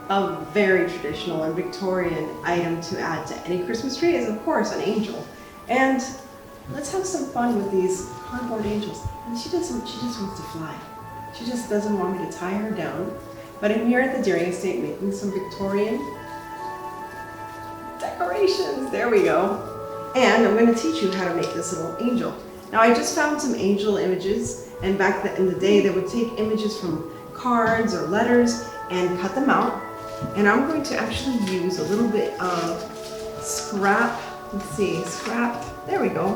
A very traditional and Victorian item to add to any Christmas tree is, of course, an angel. And let's have some fun with these cardboard angels. And she just wants to fly. She just doesn't want me to tie her down. But I'm here at the Dairy Estate making some Victorian decorations. There we go. And I'm going to teach you how to make this little angel. Now I just found some angel images, and back in the day they would take images from cards or letters and cut them out. And I'm going to actually use a little bit of scrap. Let's see, scrap. There we go.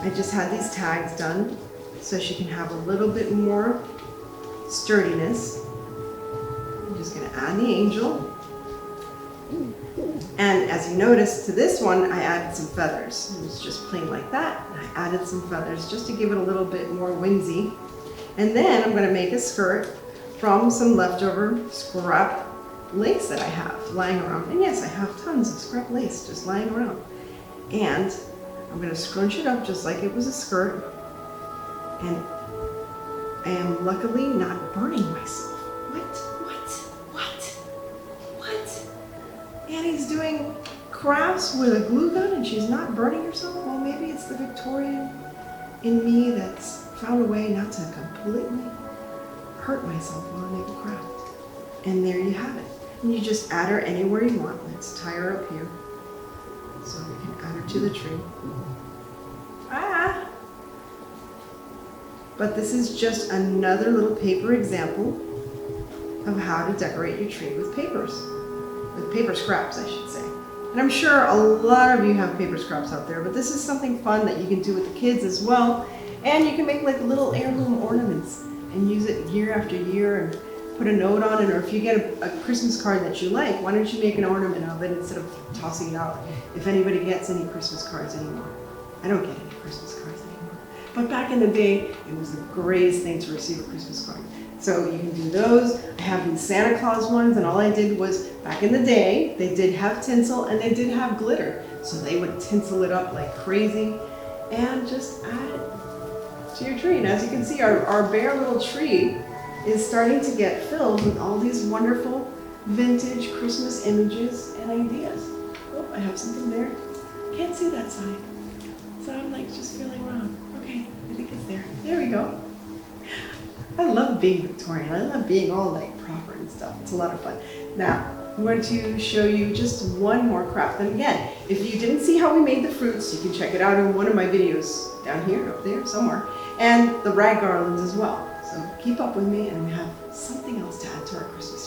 I just had these tags done so she can have a little bit more sturdiness. I'm just going to add the angel. And as you notice, to this one, I added some feathers. It was just plain like that. And I added some feathers just to give it a little bit more whimsy. And then I'm going to make a skirt from some leftover scrap lace that I have lying around. And yes, I have tons of scrap lace just lying around. And I'm going to scrunch it up just like it was a skirt. And I am luckily not burning myself. Annie's doing crafts with a glue gun and she's not burning herself? Well, maybe it's the Victorian in me that's found a way not to completely hurt myself while I make a craft. And there you have it. And you just add her anywhere you want. Let's tie her up here so we can add her to the tree. Ah! But this is just another little paper example of how to decorate your tree with papers. With paper scraps, I should say. And I'm sure a lot of you have paper scraps out there, but this is something fun that you can do with the kids as well. And you can make like little heirloom ornaments and use it year after year and put a note on it. Or if you get a Christmas card that you like, why don't you make an ornament of it instead of tossing it out? If anybody gets any Christmas cards anymore. I don't get any Christmas cards anymore. But back in the day, it was the greatest thing to receive a Christmas card. So you can do those. I have these Santa Claus ones, and all I did was, back in the day, they did have tinsel and they did have glitter. So they would tinsel it up like crazy and just add it to your tree. And as you can see, our bare little tree is starting to get filled with all these wonderful vintage Christmas images and ideas. Oh, I have something there. Can't see that side. So I'm like just feeling around. Okay, I think it's there. There we go. I love being Victorian. I love being all like proper and stuff. It's a lot of fun. Now, I'm going to show you just one more craft. And again, if you didn't see how we made the fruits, you can check it out in one of my videos down here, up there, somewhere. And the rag garlands as well. So keep up with me and we have something else to add to our Christmas